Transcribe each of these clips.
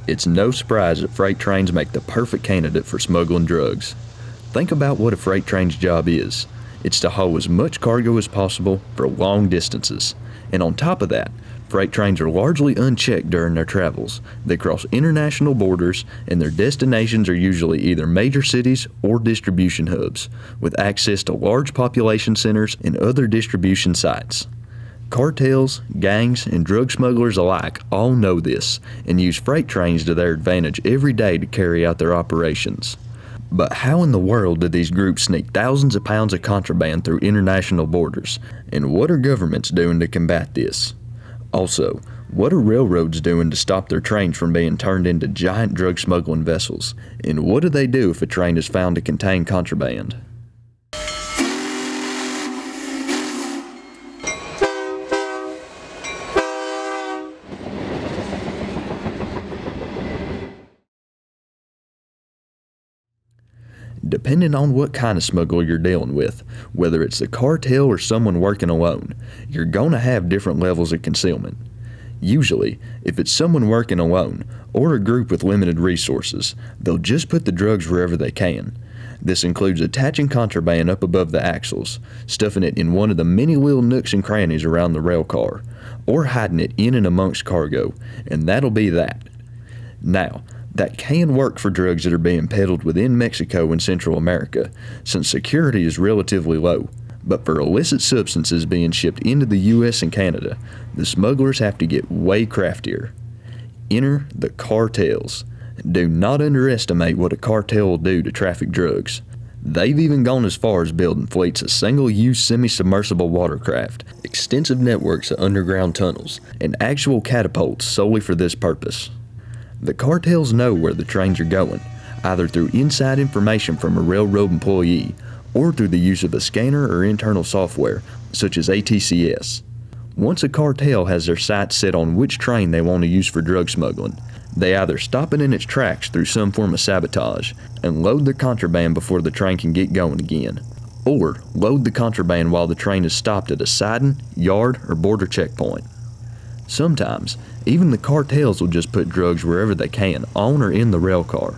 It's no surprise that freight trains make the perfect candidate for smuggling drugs. Think about what a freight train's job is. It's to haul as much cargo as possible for long distances. And on top of that, freight trains are largely unchecked during their travels. They cross international borders, and their destinations are usually either major cities or distribution hubs, with access to large population centers and other distribution sites. Cartels, gangs, and drug smugglers alike all know this and use freight trains to their advantage every day to carry out their operations. But how in the world do these groups sneak thousands of pounds of contraband through international borders? And what are governments doing to combat this? Also, what are railroads doing to stop their trains from being turned into giant drug smuggling vessels? And what do they do if a train is found to contain contraband? Depending on what kind of smuggler you're dealing with, whether it's a cartel or someone working alone, you're going to have different levels of concealment. Usually, if it's someone working alone or a group with limited resources, they'll just put the drugs wherever they can. This includes attaching contraband up above the axles, stuffing it in one of the many little nooks and crannies around the rail car, or hiding it in and amongst cargo, and that'll be that. Now, that can work for drugs that are being peddled within Mexico and Central America, since security is relatively low. But for illicit substances being shipped into the US and Canada, the smugglers have to get way craftier. Enter the cartels. Do not underestimate what a cartel will do to traffic drugs. They've even gone as far as building fleets of single-use semi-submersible watercraft, extensive networks of underground tunnels, and actual catapults solely for this purpose. The cartels know where the trains are going, either through inside information from a railroad employee or through the use of a scanner or internal software, such as ATCS. Once a cartel has their sights set on which train they want to use for drug smuggling, they either stop it in its tracks through some form of sabotage and load their contraband before the train can get going again, or load the contraband while the train is stopped at a siding, yard, or border checkpoint. Sometimes, even the cartels will just put drugs wherever they can, on or in the rail car.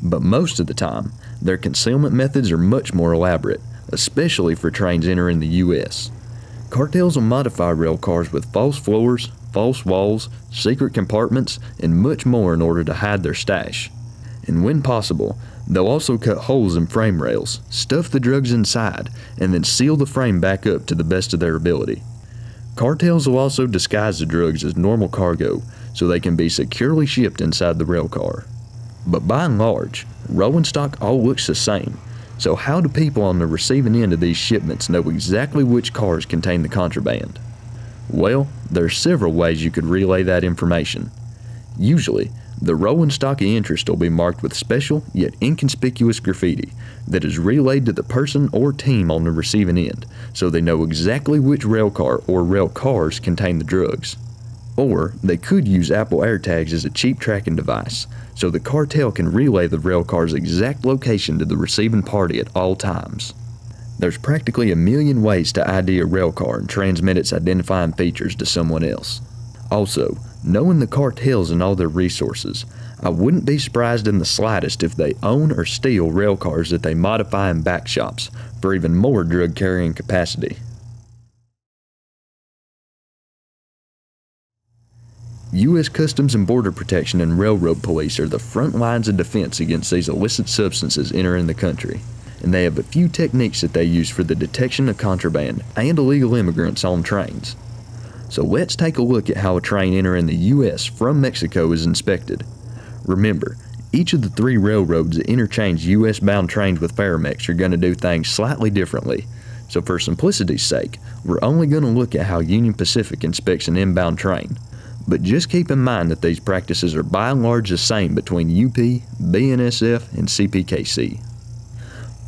But most of the time, their concealment methods are much more elaborate, especially for trains entering the U.S. Cartels will modify rail cars with false floors, false walls, secret compartments, and much more in order to hide their stash. And when possible, they'll also cut holes in frame rails, stuff the drugs inside, and then seal the frame back up to the best of their ability. Cartels will also disguise the drugs as normal cargo so they can be securely shipped inside the rail car. But by and large, rolling stock all looks the same, so how do people on the receiving end of these shipments know exactly which cars contain the contraband? Well, there are several ways you could relay that information. Usually, the rolling stock of interest will be marked with special yet inconspicuous graffiti that is relayed to the person or team on the receiving end so they know exactly which rail car or rail cars contain the drugs. Or they could use Apple AirTags as a cheap tracking device so the cartel can relay the rail car's exact location to the receiving party at all times. There's practically a million ways to ID a rail car and transmit its identifying features to someone else. Also, knowing the cartels and all their resources, I wouldn't be surprised in the slightest if they own or steal rail cars that they modify in back shops for even more drug carrying capacity. U.S. Customs and Border Protection and Railroad Police are the front lines of defense against these illicit substances entering the country, and they have a few techniques that they use for the detection of contraband and illegal immigrants on trains. So let's take a look at how a train entering the U.S. from Mexico is inspected. Remember, each of the three railroads that interchange U.S.-bound trains with Faramex are going to do things slightly differently. So for simplicity's sake, we're only going to look at how Union Pacific inspects an inbound train. But just keep in mind that these practices are by and large the same between UP, BNSF, and CPKC.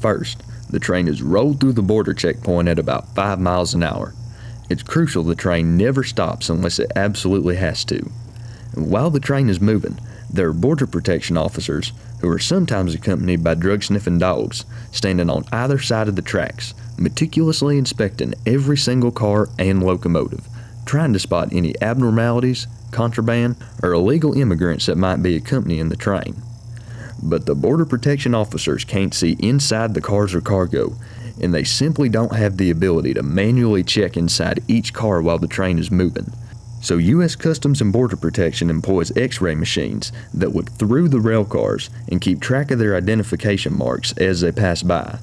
First, the train is rolled through the border checkpoint at about 5 miles an hour. It's crucial the train never stops unless it absolutely has to. And while the train is moving, there are border protection officers, who are sometimes accompanied by drug-sniffing dogs, standing on either side of the tracks, meticulously inspecting every single car and locomotive, trying to spot any abnormalities, contraband, or illegal immigrants that might be accompanying the train. But the Border Protection officers can't see inside the cars or cargo, and they simply don't have the ability to manually check inside each car while the train is moving. So U.S. Customs and Border Protection employs X-ray machines that look through the rail cars and keep track of their identification marks as they pass by.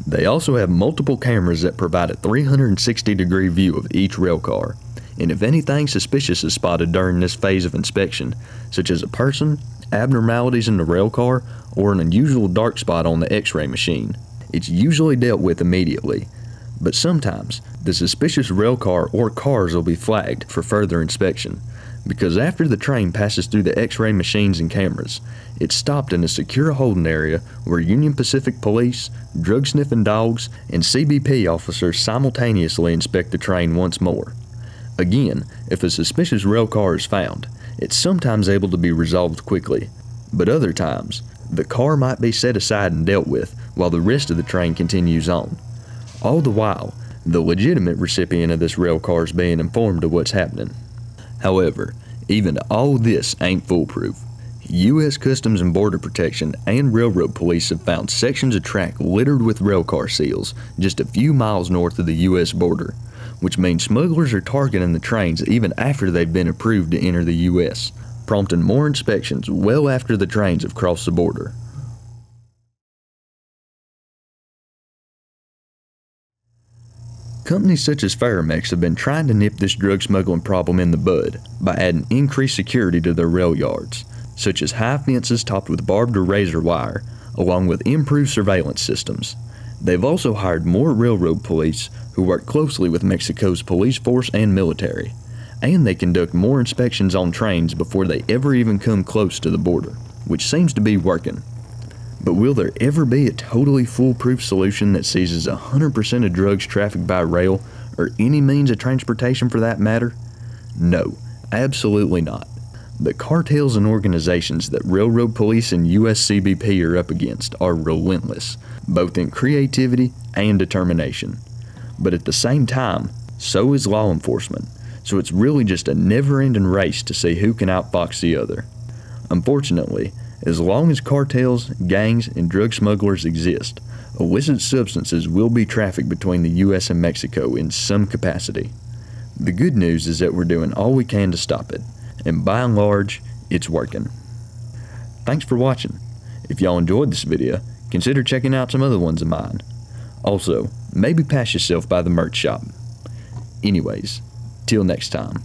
They also have multiple cameras that provide a 360-degree view of each rail car, and if anything suspicious is spotted during this phase of inspection, such as a person, abnormalities in the rail car, or an unusual dark spot on the X-ray machine, it's usually dealt with immediately. But sometimes, the suspicious rail car or cars will be flagged for further inspection, because after the train passes through the X-ray machines and cameras, it's stopped in a secure holding area where Union Pacific Police, drug-sniffing dogs, and CBP officers simultaneously inspect the train once more. Again, if a suspicious rail car is found, it's sometimes able to be resolved quickly, but other times, the car might be set aside and dealt with while the rest of the train continues on. All the while, the legitimate recipient of this rail car is being informed of what's happening. However, even all this ain't foolproof. U.S. Customs and Border Protection and Railroad Police have found sections of track littered with railcar seals just a few miles north of the U.S. border, which means smugglers are targeting the trains even after they've been approved to enter the U.S., prompting more inspections well after the trains have crossed the border. Companies such as Faramex have been trying to nip this drug smuggling problem in the bud by adding increased security to their rail yards, such as high fences topped with barbed or razor wire, along with improved surveillance systems. They've also hired more railroad police who work closely with Mexico's police force and military, and they conduct more inspections on trains before they ever even come close to the border, which seems to be working. But will there ever be a totally foolproof solution that seizes 100% of drugs trafficked by rail, or any means of transportation for that matter? No, absolutely not. The cartels and organizations that railroad police and US CBP are up against are relentless, both in creativity and determination. But at the same time, so is law enforcement, so it's really just a never-ending race to see who can outfox the other. Unfortunately, as long as cartels, gangs, and drug smugglers exist, illicit substances will be trafficked between the U.S. and Mexico in some capacity. The good news is that we're doing all we can to stop it, and by and large, it's working. Thanks for watching. If y'all enjoyed this video, consider checking out some other ones of mine. Also, maybe pass yourself by the merch shop. Anyways, till next time.